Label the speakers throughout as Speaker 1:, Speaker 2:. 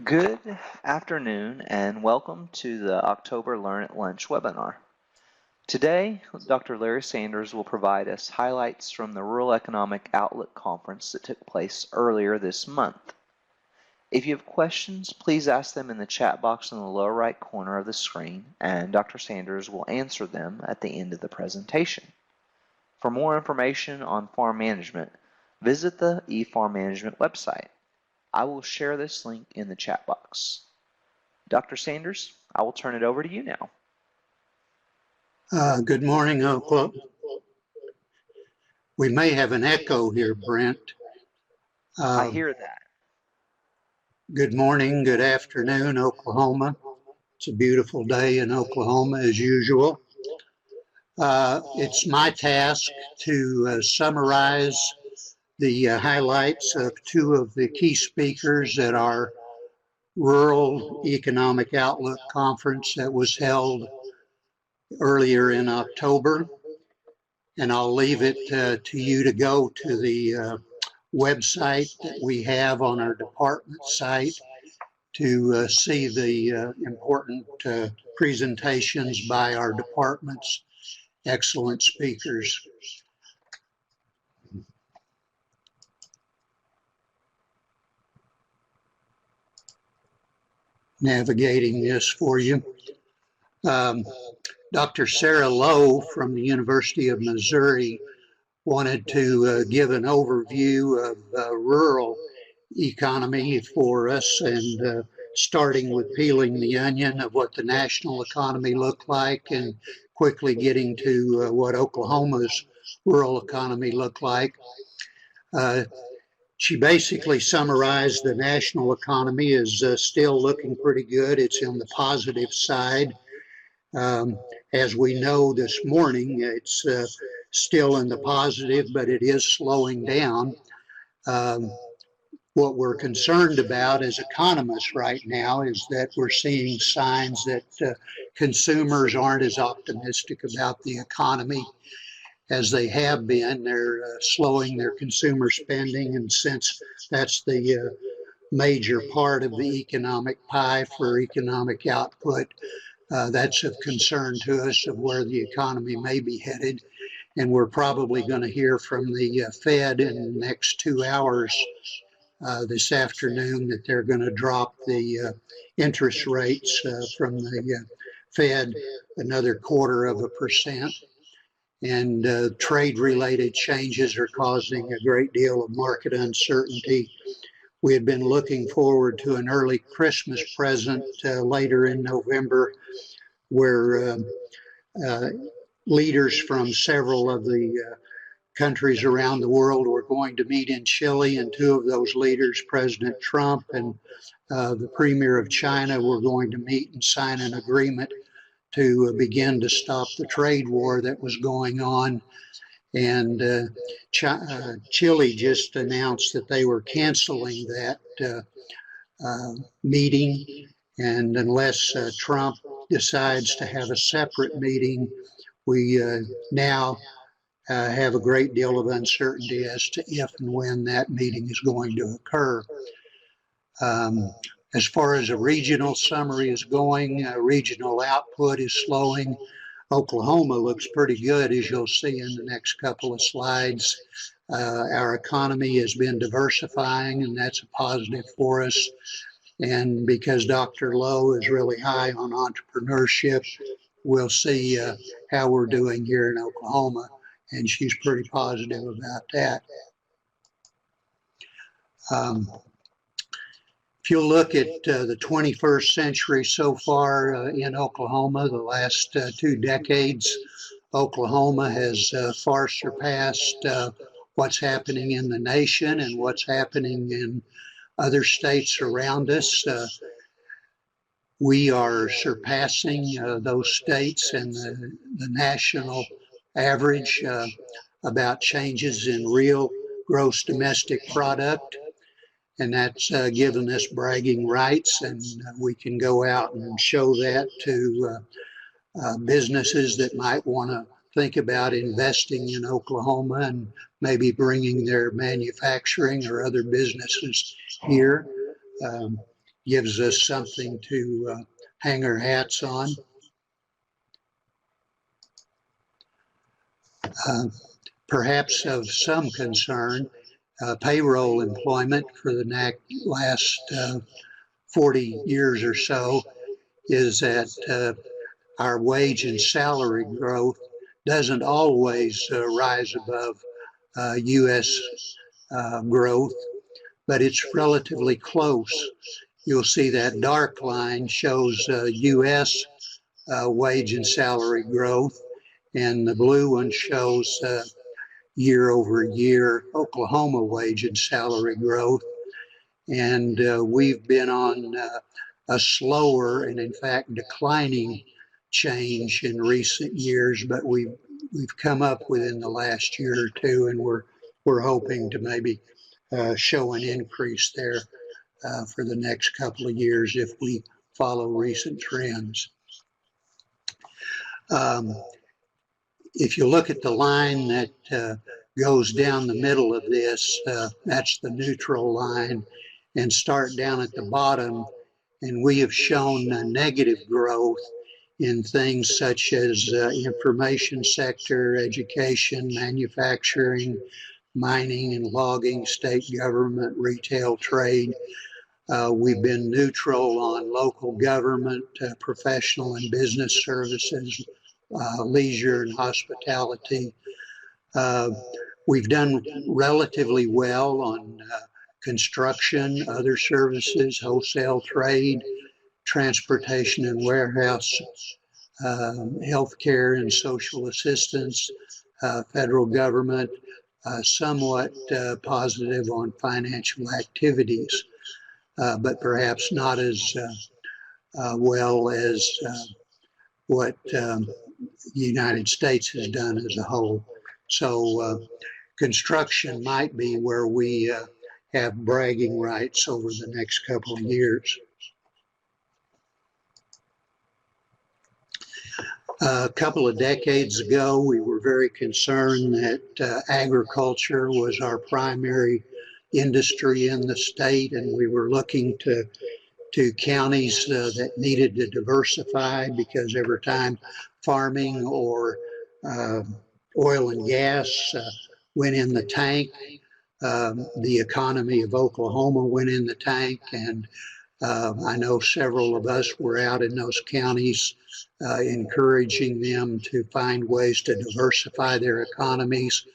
Speaker 1: Good afternoon and welcome to the October Learn at Lunch webinar. Today, Dr. Larry Sanders will provide us highlights from the Rural Economic Outlook Conference that took place earlier this month. If you have questions, please ask them in the chat box in the lower right corner of the screen, and Dr. Sanders will answer them at the end of the presentation. For more information on farm management, visit the eFarm Management website. I will share this link in the chat box. Dr. Sanders, I will turn it over to you now.
Speaker 2: Good morning, Oklahoma. We may have an echo here, Brent.
Speaker 1: I hear that.
Speaker 2: Good morning, good afternoon, Oklahoma. It's a beautiful day in Oklahoma as usual. It's my task to summarize the highlights of two of the key speakers at our Rural Economic Outlook Conference that was held earlier in October. And I'll leave it to you to go to the website that we have on our department site to see the important presentations by our department's excellent speakers. Navigating this for you. Dr. Sarah Lowe from the University of Missouri wanted to give an overview of rural economy for us, and starting with peeling the onion of what the national economy looked like and quickly getting to what Oklahoma's rural economy looked like. She basically summarized the national economy as still looking pretty good. It's on the positive side. As we know this morning, it's still in the positive, but it is slowing down. What we're concerned about as economists right now is that we're seeing signs that consumers aren't as optimistic about the economy as they have been. They're slowing their consumer spending, and since that's the major part of the economic pie for economic output, that's of concern to us of where the economy may be headed. And we're probably going to hear from the Fed in the next 2 hours this afternoon that they're going to drop the interest rates from the Fed another 1/4%. And trade-related changes are causing a great deal of market uncertainty. We had been looking forward to an early Christmas present later in November, where leaders from several of the countries around the world were going to meet in Chile, and two of those leaders, President Trump and the Premier of China, were going to meet and sign an agreement to begin to stop the trade war that was going on. And Chile just announced that they were canceling that meeting, and unless Trump decides to have a separate meeting, we now have a great deal of uncertainty as to if and when that meeting is going to occur. As far as a regional summary is going, regional output is slowing. Oklahoma looks pretty good, as you'll see in the next couple of slides. Our economy has been diversifying, and that's a positive for us. And because Dr. Lowe is really high on entrepreneurship, we'll see how we're doing here in Oklahoma, and she's pretty positive about that. If you look at the 21st century so far in Oklahoma, the last 2 decades, Oklahoma has far surpassed what's happening in the nation and what's happening in other states around us. We are surpassing those states and the national average about changes in real gross domestic product. And that's given us bragging rights, and we can go out and show that to businesses that might want to think about investing in Oklahoma and maybe bringing their manufacturing or other businesses here. gives us something to hang our hats on. Perhaps of some concern, payroll employment for the last 40 years or so is that our wage and salary growth doesn't always rise above U.S. Growth, but it's relatively close. You'll see that dark line shows U.S. Wage and salary growth, and the blue one shows year over year Oklahoma wage and salary growth. And we've been on a slower and in fact declining change in recent years, but we've come up within the last year or two, and we're hoping to maybe show an increase there for the next couple of years if we follow recent trends. If you look at the line that goes down the middle of this, that's the neutral line, and start down at the bottom, and we have shown a negative growth in things such as information sector, education, manufacturing, mining and logging, state government, retail trade. We've been neutral on local government, professional and business services, leisure and hospitality. We've done relatively well on construction, other services, wholesale trade, transportation and warehouse, healthcare and social assistance, federal government, somewhat positive on financial activities, but perhaps not as well as what the United States has done as a whole. So construction might be where we have bragging rights over the next couple of years. A couple of decades ago, we were very concerned that agriculture was our primary industry in the state, and we were looking to counties that needed to diversify, because every time farming or oil and gas went in the tank, the economy of Oklahoma went in the tank. And I know several of us were out in those counties encouraging them to find ways to diversify their economies.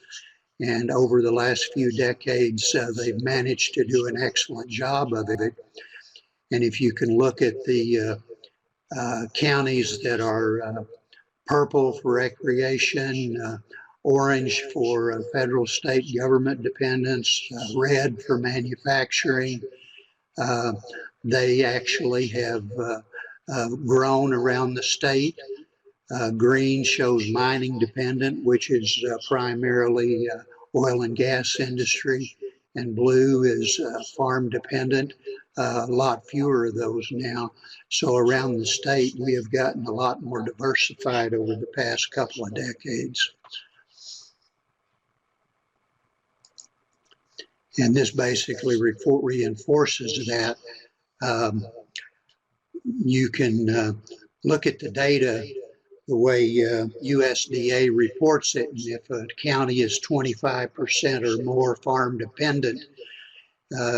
Speaker 2: And over the last few decades, they've managed to do an excellent job of it. And if you can look at the counties that are purple for recreation, orange for federal state government dependence, red for manufacturing, they actually have grown around the state. Green shows mining dependent, which is primarily oil and gas industry, and blue is farm dependent. A lot fewer of those now. So around the state, we have gotten a lot more diversified over the past couple of decades. And this basically reinforces that. You can look at the data the way USDA reports it, and if a county is 25% or more farm dependent,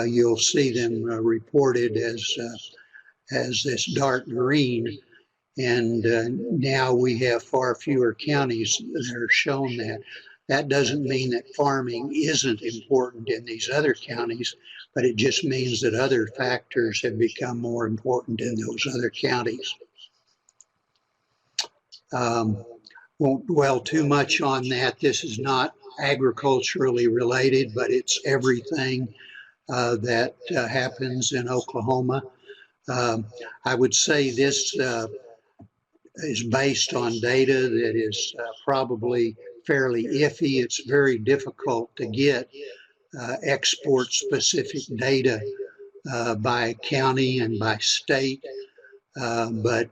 Speaker 2: you'll see them reported as this dark green. And now we have far fewer counties that are shown that. That doesn't mean that farming isn't important in these other counties, but it just means that other factors have become more important in those other counties. Won't dwell too much on that. This is not agriculturally related, but it's everything that happens in Oklahoma. I would say this is based on data that is probably fairly iffy. It's very difficult to get export-specific data by county and by state, but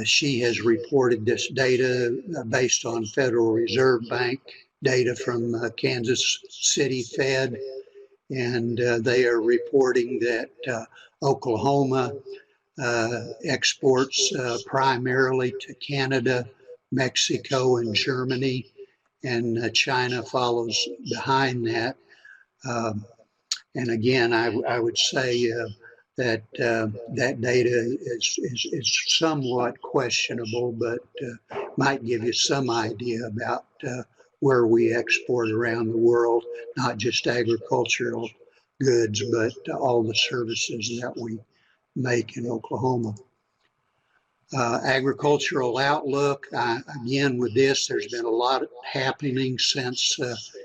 Speaker 2: she has reported this data based on Federal Reserve Bank data from Kansas City Fed, and they are reporting that Oklahoma exports primarily to Canada, Mexico, and Germany, and China follows behind that. And again, I would say that that data is somewhat questionable, but might give you some idea about where we export around the world, not just agricultural goods, but all the services that we make in Oklahoma. Agricultural outlook, again with this, there's been a lot happening since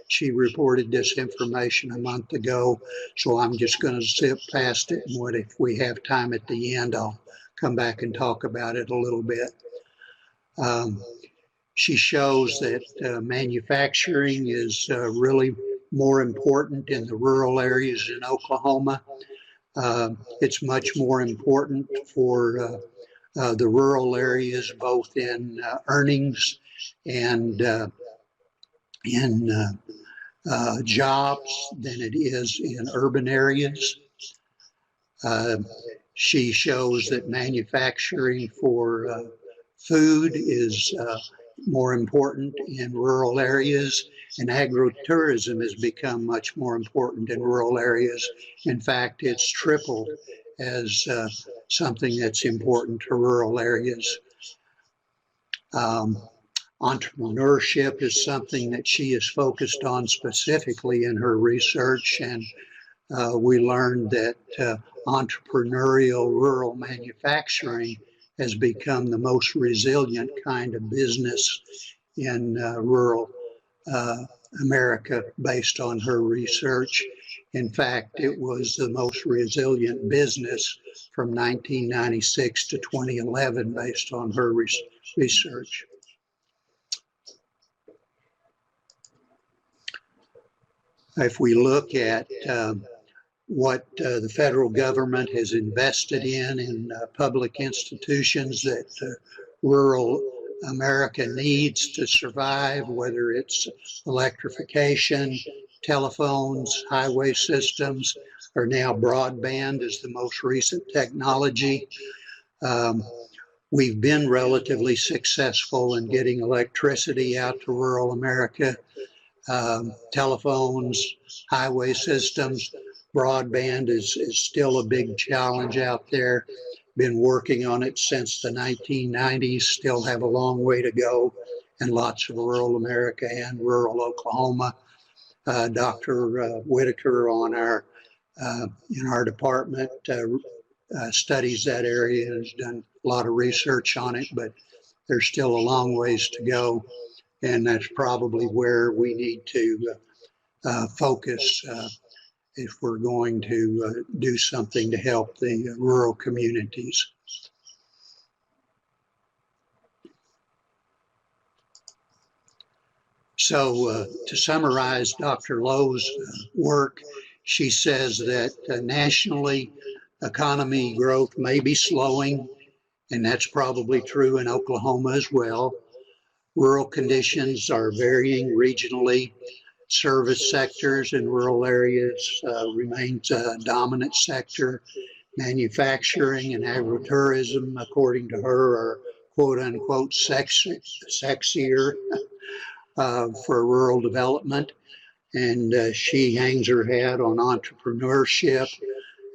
Speaker 2: she reported this information a month ago, so I'm just going to zip past it, and if we have time at the end, I'll come back and talk about it a little bit. She shows that manufacturing is really more important in the rural areas in Oklahoma. It's much more important for the rural areas, both in earnings and in jobs, than it is in urban areas. She shows that manufacturing for food is more important in rural areas, and agritourism has become much more important in rural areas. In fact, it's tripled as something that's important to rural areas. Entrepreneurship is something that she is focused on specifically in her research, and we learned that entrepreneurial rural manufacturing has become the most resilient kind of business in rural America based on her research. In fact, it was the most resilient business from 1996 to 2011 based on her research. If we look at what the federal government has invested in public institutions that rural America needs to survive, whether it's electrification, telephones, highway systems, or now broadband is the most recent technology. We've been relatively successful in getting electricity out to rural America. Telephones, highway systems, broadband is still a big challenge out there. Been working on it since the 1990s, still have a long way to go in lots of rural America and rural Oklahoma. Dr. Whitaker on in our department studies that area and has done a lot of research on it, but there's still a long ways to go, and that's probably where we need to focus if we're going to do something to help the rural communities. So to summarize Dr. Lowe's work, she says that nationally economy growth may be slowing, and that's probably true in Oklahoma as well. Rural conditions are varying regionally. Service sectors in rural areas remains a dominant sector. Manufacturing and agritourism, according to her, are quote unquote sexier for rural development. And she hangs her hat on entrepreneurship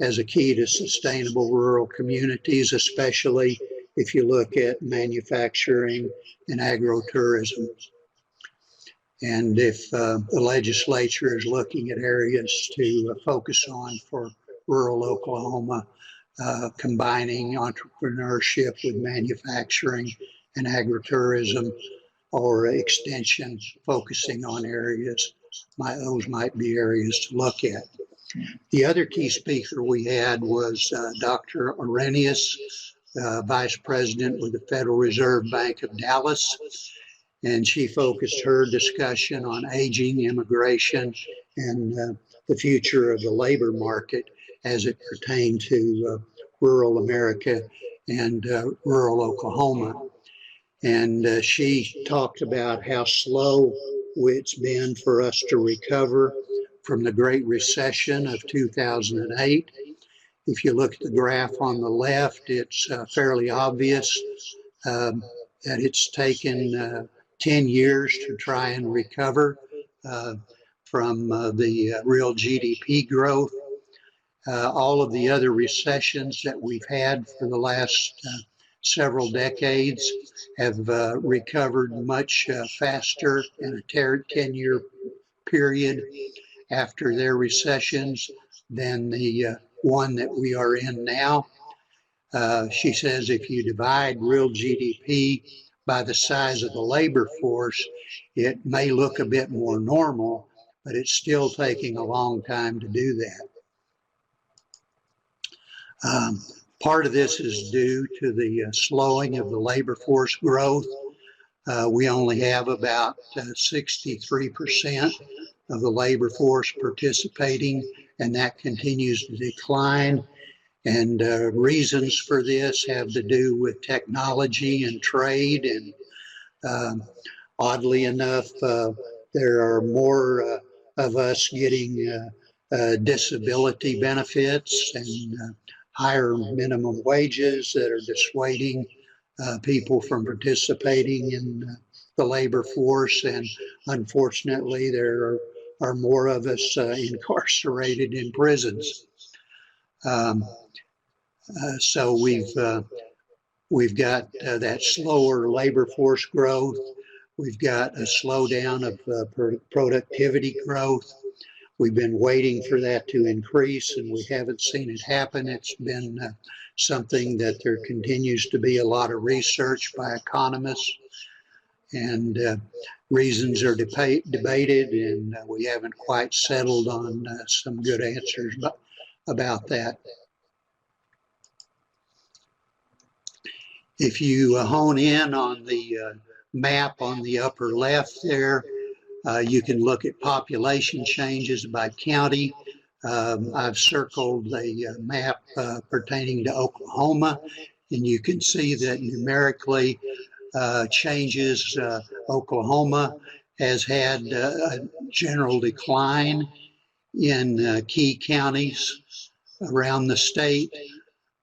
Speaker 2: as a key to sustainable rural communities, especially if you look at manufacturing and agrotourism. And if the legislature is looking at areas to focus on for rural Oklahoma, combining entrepreneurship with manufacturing and agritourism, or extension focusing on areas, those might be areas to look at. The other key speaker we had was Dr. Arrhenius, Vice President with the Federal Reserve Bank of Dallas. And she focused her discussion on aging, immigration, and the future of the labor market as it pertained to rural America and rural Oklahoma. And she talked about how slow it's been for us to recover from the Great Recession of 2008. If you look at the graph on the left, it's fairly obvious that it's taken 10 years to try and recover from the real GDP growth. All of the other recessions that we've had for the last several decades have recovered much faster in a 10-year period after their recessions than the one that we are in now. She says if you divide real GDP by the size of the labor force, it may look a bit more normal, but it's still taking a long time to do that. Part of this is due to the slowing of the labor force growth. We only have about 63% of the labor force participating, and that continues to decline. And reasons for this have to do with technology and trade. And oddly enough, there are more of us getting disability benefits and higher minimum wages that are dissuading people from participating in the labor force. And unfortunately, there are more of us incarcerated in prisons. So we've got that slower labor force growth. We've got a slowdown of productivity growth. We've been waiting for that to increase, and we haven't seen it happen. It's been something that there continues to be a lot of research by economists, and reasons are debated, and we haven't quite settled on some good answers about that. If you hone in on the map on the upper left there, you can look at population changes by county. I've circled a map pertaining to Oklahoma, and you can see that numerically changes. Oklahoma has had a general decline in key counties around the state,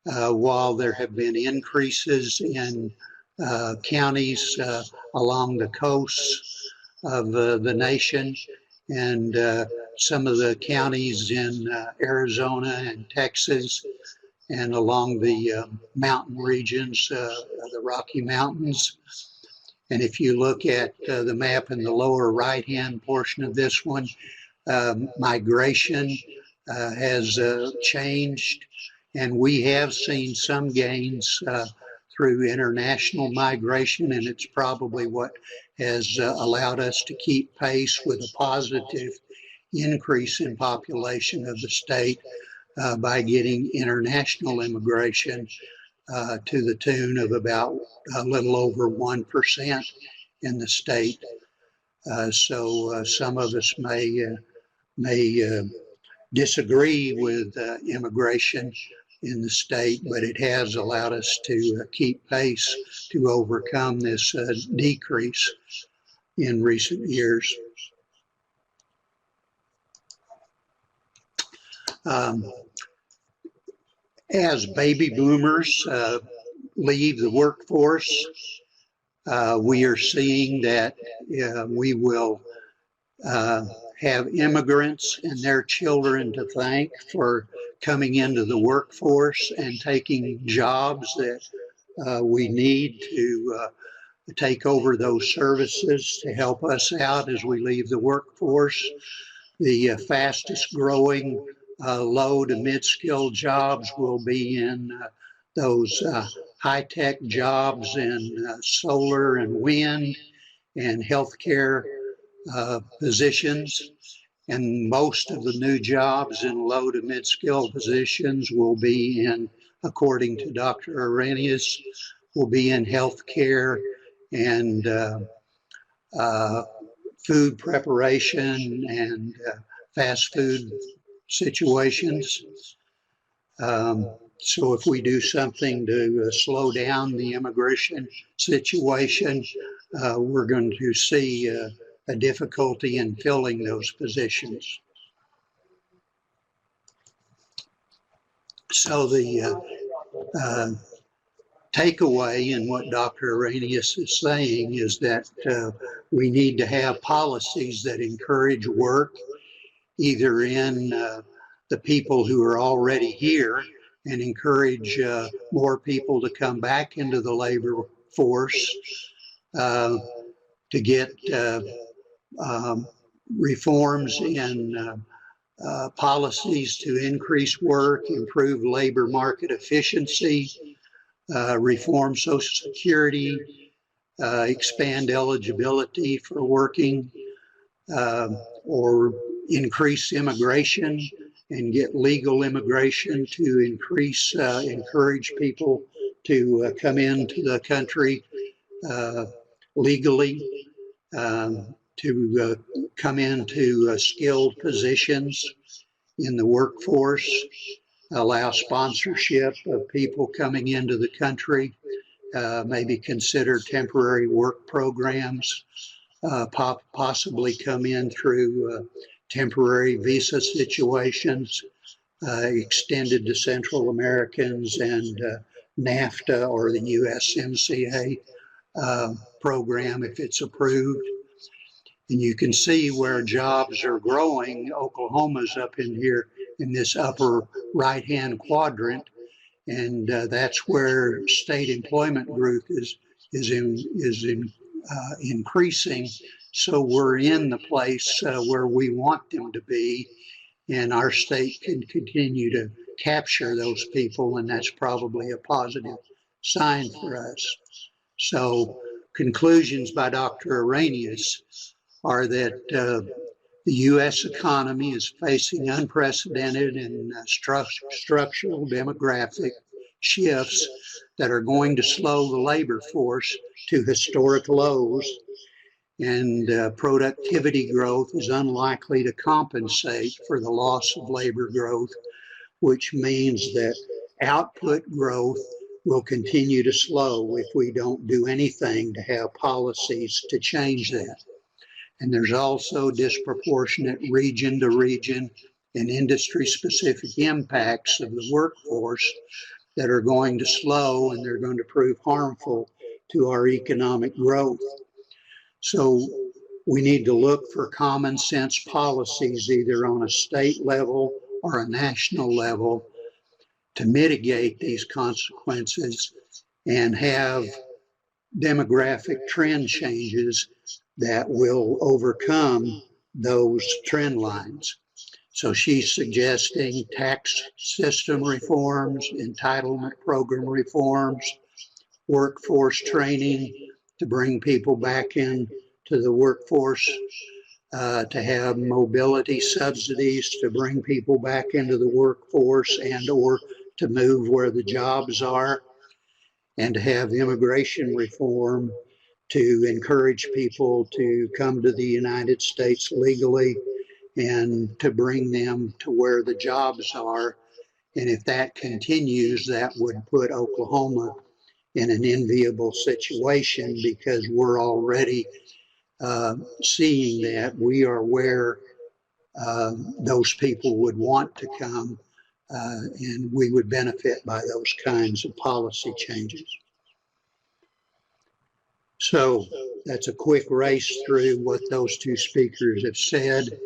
Speaker 2: while there have been increases in counties along the coasts of the nation, and some of the counties in Arizona and Texas and along the mountain regions of the Rocky Mountains. And if you look at the map in the lower right-hand portion of this one, migration has changed, and we have seen some gains through international migration, and it's probably what has allowed us to keep pace with a positive increase in population of the state by getting international immigration to the tune of about a little over 1% in the state. So some of us may disagree with immigration in the state, but it has allowed us to keep pace to overcome this decrease in recent years. As baby boomers leave the workforce, we are seeing that we will have immigrants and their children to thank for coming into the workforce and taking jobs that we need to take over those services to help us out as we leave the workforce. The fastest growing low to mid-skilled jobs will be in those high-tech jobs in solar and wind and healthcare positions. And most of the new jobs in low to mid-skilled positions will be in, according to Dr. Arrhenius, will be in healthcare and food preparation and fast food situations. So if we do something to slow down the immigration situation, we're going to see a difficulty in filling those positions. So the takeaway in what Dr. Arrhenius is saying is that we need to have policies that encourage work, either in the people who are already here and encourage more people to come back into the labor force, to get reforms in policies to increase work, improve labor market efficiency, reform Social Security, expand eligibility for working, or increase immigration and get legal immigration to encourage people to come into the country legally, to come into skilled positions in the workforce, allow sponsorship of people coming into the country, maybe consider temporary work programs, possibly come in through temporary visa situations, extended to Central Americans, and NAFTA or the USMCA program if it's approved. And you can see where jobs are growing. Oklahoma's up in here in this upper right-hand quadrant, and that's where state employment growth is increasing. So we're in the place where we want them to be, and our state can continue to capture those people, and that's probably a positive sign for us. So conclusions by Dr. Arrhenius are that the U.S. economy is facing unprecedented and structural demographic shifts that are going to slow the labor force to historic lows, and productivity growth is unlikely to compensate for the loss of labor growth, which means that output growth will continue to slow if we don't do anything to have policies to change that. And there's also disproportionate region to region and industry specific impacts of the workforce that are going to slow, and they're going to prove harmful to our economic growth. So we need to look for common sense policies either on a state level or a national level to mitigate these consequences and have demographic trend changes that will overcome those trend lines. So she's suggesting tax system reforms, entitlement program reforms, workforce training to bring people back into the workforce, to have mobility subsidies to bring people back into the workforce and or to move where the jobs are, and to have immigration reform to encourage people to come to the United States legally and to bring them to where the jobs are. And if that continues, that would put Oklahoma in an enviable situation, because we're already seeing that we are where those people would want to come, and we would benefit by those kinds of policy changes. So that's a quick race through what those two speakers have said.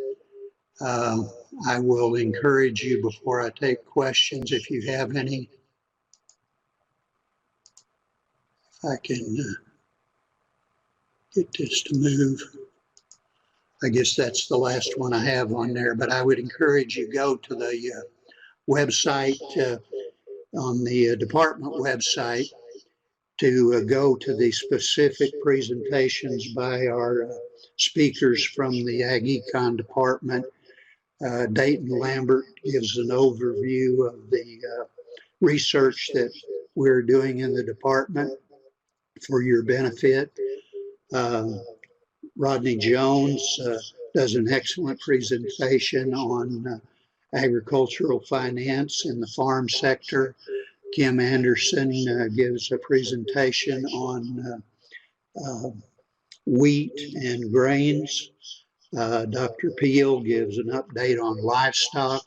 Speaker 2: I will encourage you, before I take questions, if you have any, if I can get this to move. I guess that's the last one I have on there, but I would encourage you go to the website, on the department website, to go to the specific presentations by our speakers from the Ag Econ department. Dayton Lambert gives an overview of the research that we're doing in the department for your benefit. Rodney Jones does an excellent presentation on agricultural finance in the farm sector. Kim Anderson gives a presentation on wheat and grains. Dr. Peel gives an update on livestock.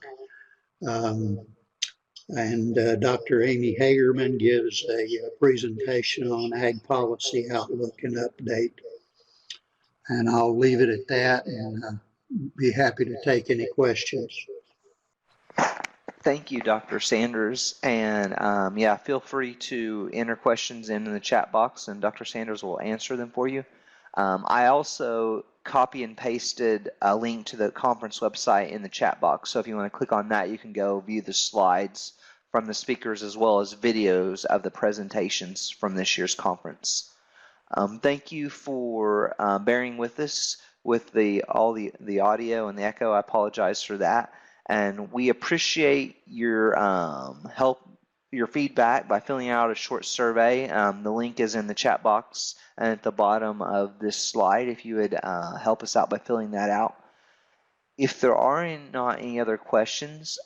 Speaker 2: And Dr. Amy Hagerman gives a presentation on ag policy outlook and update. And I'll leave it at that and be happy to take any questions.
Speaker 1: Thank you, Dr. Sanders. And yeah, feel free to enter questions in the chat box and Dr. Sanders will answer them for you. I also copy and pasted a link to the conference website in the chat box. So if you want to click on that, you can go view the slides from the speakers as well as videos of the presentations from this year's conference. Thank you for bearing with us with all the audio and the echo. I apologize for that. And we appreciate your help, your feedback by filling out a short survey. The link is in the chat box and at the bottom of this slide if you would help us out by filling that out. If there are not any other questions,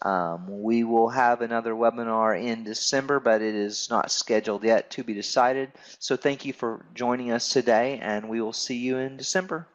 Speaker 1: we will have another webinar in December, but it is not scheduled yet, to be decided. So thank you for joining us today, and we will see you in December.